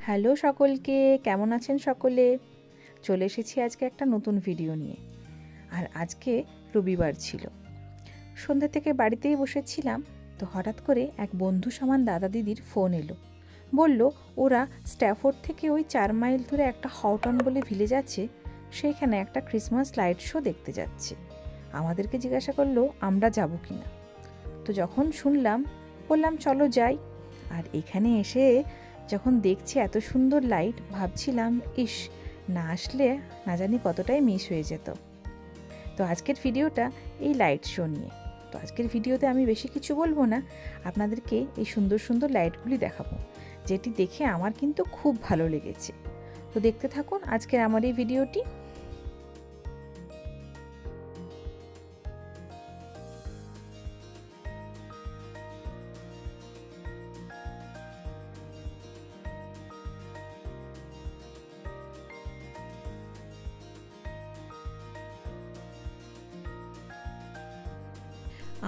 Hello সকলকে, কেমন আছেন সকলে? চলে এসেছি আজকে একটা নতুন ভিডিও নিয়ে। আর আজকে রবিবার ছিল, সন্ধ্যা থেকে বাড়িতেই বসেছিলাম, তো হঠাৎ করে এক বন্ধু সমান দাদা দিদির ফোন এলো। বলল ওরা স্ট্যাফোর্ড থেকে ওই 4 মাইল দূরে একটা হটন বলে ভিলেজ আছে, সেইখানে একটা ক্রিসমাস লাইট শো দেখতে যাচ্ছে। আমাদেরকে জিজ্ঞাসা করলো আমরা যাব কি না। তো যখন শুনলাম বললাম চলো যাই। আর এখানে এসে যখন দেখছি এত সুন্দর লাইট, ভাবছিলাম ইস, না আসলে না জানি কতটাই মিস হয়ে যেত। তো আজকের ভিডিওটা এই লাইট শো নিয়ে। তো আজকের ভিডিওতে আমি বেশি কিছু বলবো না, আপনাদেরকে এই সুন্দর সুন্দর লাইটগুলি দেখাবো, যেটি দেখে আমার কিন্তু খুব ভালো লেগেছে। তো দেখতে থাকুন আজকের আমার এই ভিডিওটি।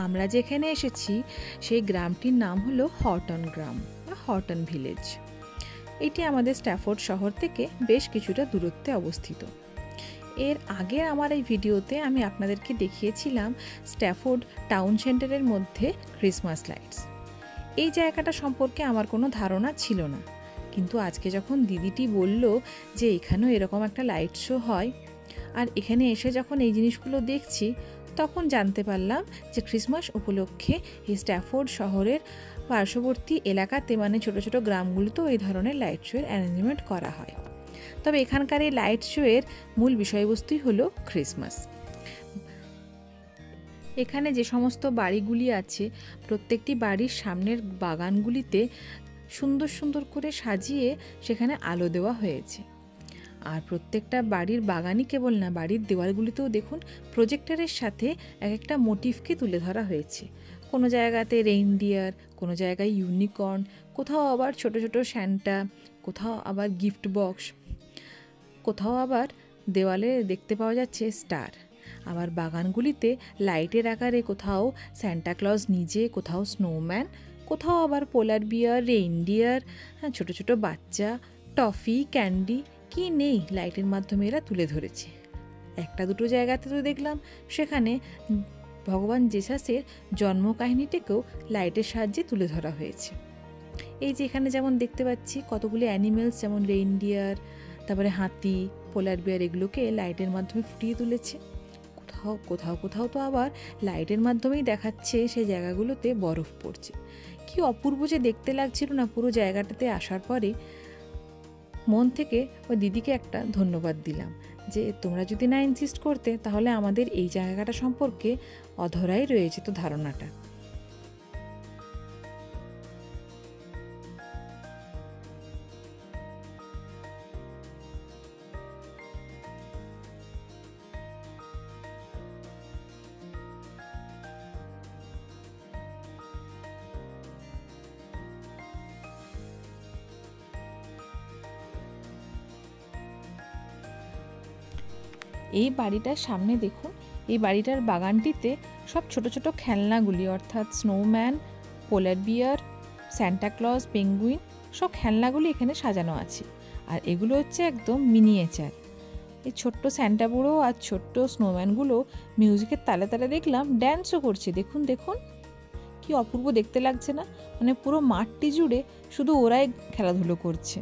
আমরা যেখানে এসেছি সেই গ্রামটির নাম হলো হটন গ্রাম বা হটন ভিলেজ। এটি আমাদের স্ট্যাফোর্ড শহর থেকে বেশ কিছুটা দূরত্বে অবস্থিত। এর আগে আমার এই ভিডিওতে আমি আপনাদেরকে দেখিয়েছিলাম স্ট্যাফোর্ড টাউন সেন্টারের মধ্যে ক্রিসমাস লাইটস। এই জায়গাটা সম্পর্কে আমার কোনো ধারণা ছিল না, কিন্তু আজকে যখন দিদিটি বলল যে এখানেও এরকম একটা লাইট শো হয়, আর এখানে এসে যখন এই জিনিসগুলো দেখছি, তখন জানতে পারলাম যে ক্রিসমাস উপলক্ষে এই স্ট্যাফোর্ড শহরের পার্শ্ববর্তী এলাকাতে, মানে ছোটো ছোটো গ্রামগুলোতেও এই ধরনের লাইট শোয়ের অ্যারেঞ্জমেন্ট করা হয়। তবে এখানকার এই লাইট শোয়ের মূল বিষয়বস্তুই হলো ক্রিসমাস। এখানে যে সমস্ত বাড়িগুলি আছে, প্রত্যেকটি বাড়ির সামনের বাগানগুলিতে সুন্দর সুন্দর করে সাজিয়ে সেখানে আলো দেওয়া হয়েছে। আর প্রত্যেকটা বাড়ির বাগানই কেবল না, বাড়ির দেওয়ালগুলিতেও দেখুন প্রজেক্টরের সাথে এক একটা মোটিভকে তুলে ধরা হয়েছে। কোনো জায়গাতে রেইনডিয়ার, কোনো জায়গায় ইউনিকর্ন, কোথাও আবার ছোট ছোট স্যান্টা, কোথাও আবার গিফট বক্স, কোথাও আবার দেওয়ালে দেখতে পাওয়া যাচ্ছে স্টার। আবার বাগানগুলিতে লাইটের আকারে কোথাও স্যান্টা ক্লজ নিজে, কোথাও স্নোম্যান, কোথাও আবার পোলার বিয়ার, রেইনডিয়ার, ছোট ছোট বাচ্চা, টফি, ক্যান্ডি, কি নেই লাইটের মাধ্যমে এরা তুলে ধরেছে। একটা দুটো জায়গাতে তো দেখলাম সেখানে ভগবান জেসাসের জন্মকাহিনীটাকেও লাইটের সাহায্যে তুলে ধরা হয়েছে। এই যে এখানে যেমন দেখতে পাচ্ছি কতগুলি অ্যানিমেলস, যেমন রেইনডিয়ার, তারপরে হাতি, পোলার বিয়ার, এগুলোকে লাইটের মাধ্যমে ফুটিয়ে তুলেছে। কোথাও কোথাও কোথাও তো আবার লাইটের মাধ্যমেই দেখাচ্ছে সেই জায়গাগুলোতে বরফ পড়ছে। কি অপূর্ব যে দেখতে লাগছিল না পুরো জায়গাটাতে আসার পরে। মন থেকে ওই দিদিকে একটা ধন্যবাদ দিলাম যে তোমরা যদি না ইনসিস্ট করতে, তাহলে আমাদের এই জায়গাটা সম্পর্কে অধরাই রয়ে যেত ধারণাটা। এই বাড়িটার সামনে দেখুন, এই বাড়িটার বাগানটিতে সব ছোট ছোট খেলনাগুলি, অর্থাৎ স্নোম্যান, পোলার বিয়ার, স্যান্টা ক্লজ, পেঙ্গুইন, সব খেলনাগুলি এখানে সাজানো আছে। আর এগুলো হচ্ছে একদম মিনিয়েচার। এই ছোট্ট স্যান্টা বুড়ো আর ছোট্ট স্নোম্যানগুলো মিউজিকের তালে তালে দেখলাম ড্যান্সও করছে। দেখুন দেখুন, কি অপূর্ব দেখতে লাগছে না? মানে পুরো মাঠটি জুড়ে শুধু ওরাই খেলাধুলো করছে।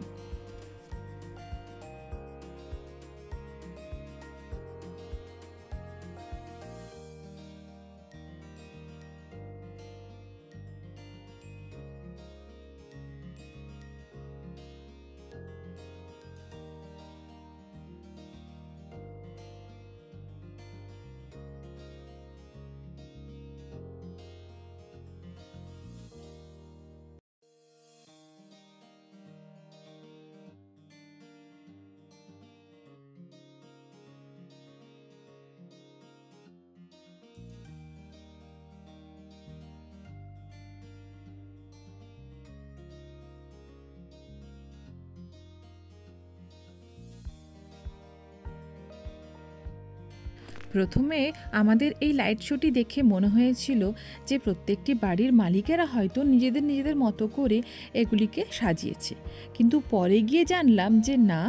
প্রথমে আমাদের এই লাইট শোটি দেখে মনে হয়েছিল যে প্রত্যেকটি বাড়ির মালিকেরা হয়তো নিজেদের মতো করে এগুলিকে সাজিয়েছে, কিন্তু পরে গিয়ে জানলাম যে না,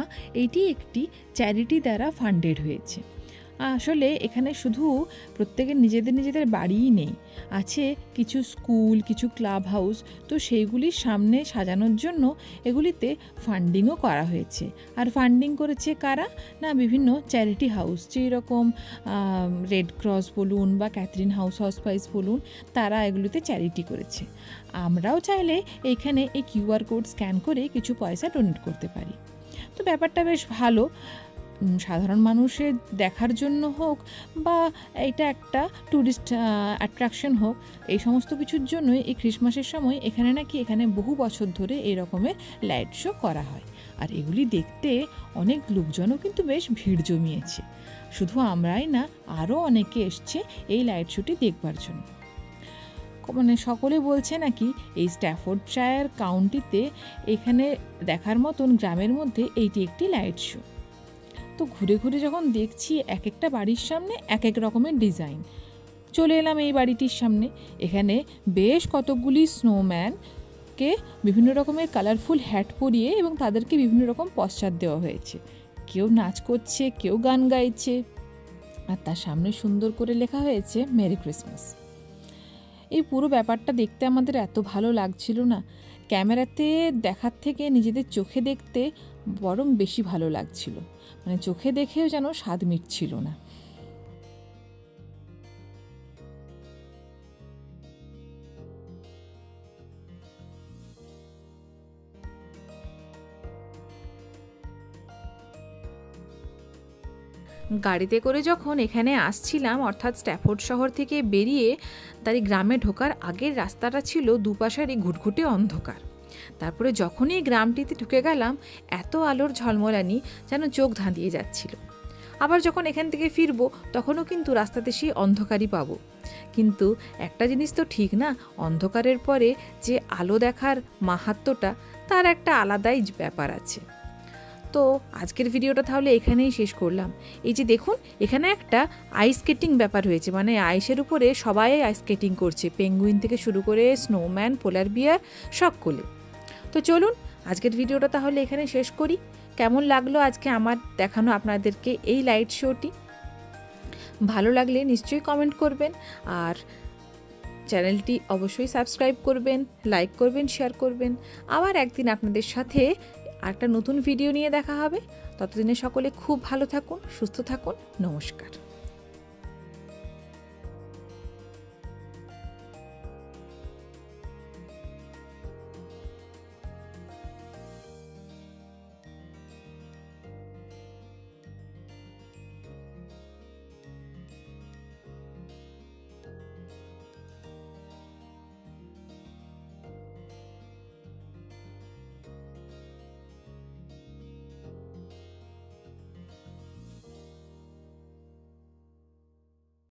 এটি একটি চ্যারিটি দ্বারা ফান্ডেড হয়েছে। আসলে এখানে শুধু প্রত্যেকের নিজেদের বাড়িই নেই, আছে কিছু স্কুল, কিছু ক্লাব হাউস, তো সেইগুলির সামনে সাজানোর জন্য এগুলিতে ফান্ডিংও করা হয়েছে। আর ফান্ডিং করেছে কারা? না, বিভিন্ন চ্যারিটি হাউস, যেরকম রেড ক্রস বলুন বা ক্যাথরিন হাউসওয়াইফ বলুন, তারা এগুলিতে চ্যারিটি করেছে। আমরাও চাইলে এইখানে এই কিউআর কোড স্ক্যান করে কিছু পয়সা ডোনেট করতে পারি। তো ব্যাপারটা বেশ ভালো, সাধারণ মানুষের দেখার জন্য হোক বা এটা একটা ট্যুরিস্ট অ্যাট্রাকশন হোক, এই সমস্ত কিছুর জন্যই এই ক্রিসমাসের সময় এখানে বহু বছর ধরে এই রকমের লাইট শো করা হয়। আর এগুলি দেখতে অনেক লোকজনও কিন্তু বেশ ভিড় জমিয়েছে। শুধু আমরাই না, আরও অনেকে এসছে এই লাইট শোটি দেখবার জন্য। মানে সকলে বলছে নাকি এই স্ট্যাফোর্ডশায়ার কাউন্টিতে এখানে দেখার মতন গ্রামের মধ্যে এইটি একটি লাইট শো। তো ঘুরে ঘুরে যখন দেখছি এক একটা বাড়ির সামনে এক এক রকমের ডিজাইন, চলে এলাম এই বাড়িটির সামনে। এখানে বেশ কতকগুলি স্নোম্যানকে বিভিন্ন রকমের কালারফুল হ্যাট পরিয়ে এবং তাদেরকে বিভিন্ন রকম পশ্চাৎ দেওয়া হয়েছে। কেউ নাচ করছে, কেউ গান গাইছে, আর তার সামনে সুন্দর করে লেখা হয়েছে মেরি ক্রিসমাস। এই পুরো ব্যাপারটা দেখতে আমাদের এত ভালো লাগছিল না, ক্যামেরাতে দেখার থেকে নিজেদের চোখে দেখতে বরং বেশি ভালো লাগছিল। মানে চোখে দেখেও যেন স্বাদ মিটছিল না। গাড়িতে করে যখন এখানে আসছিলাম, অর্থাৎ স্ট্যাফোর্ড শহর থেকে বেরিয়ে তার গ্রামে ঢোকার আগের রাস্তাটা ছিল দুপাশেরই ঘুটঘুটে অন্ধকার। তারপরে যখনই গ্রামটিতে ঢুকে গেলাম, এত আলোর ঝলমলানি যেন চোখ ধাঁধিয়ে যাচ্ছিল। আবার যখন এখান থেকে ফিরবো তখনও কিন্তু রাস্তাতে সেই অন্ধকারই পাবো। কিন্তু একটা জিনিস তো ঠিক না, অন্ধকারের পরে যে আলো দেখার মাহাত্ম্যটা, তার একটা আলাদাই ব্যাপার আছে। তো আজকের ভিডিওটা তাহলে এখানেই শেষ করলাম। এই যে দেখুন, এখানে একটা আইস স্কেটিং ব্যাপার হয়েছে, মানে আইসের উপরে সবাই আইস স্কেটিং করছে, পেঙ্গুইন থেকে শুরু করে স্নোম্যান, পোলার বিয়ার, সকলে। তো চলুন আজকের ভিডিওটা তাহলে এখানে শেষ করি। কেমন লাগলো আজকে আমার দেখানো আপনাদেরকে এই লাইট শোটি? ভালো লাগলে নিশ্চয়ই কমেন্ট করবেন, আর চ্যানেলটি অবশ্যই সাবস্ক্রাইব করবেন, লাইক করবেন, শেয়ার করবেন। আবার একদিন আপনাদের সাথে একটা নতুন ভিডিও নিয়ে দেখা হবে। ততদিনে সকলে খুব ভালো থাকুন, সুস্থ থাকুন। নমস্কার।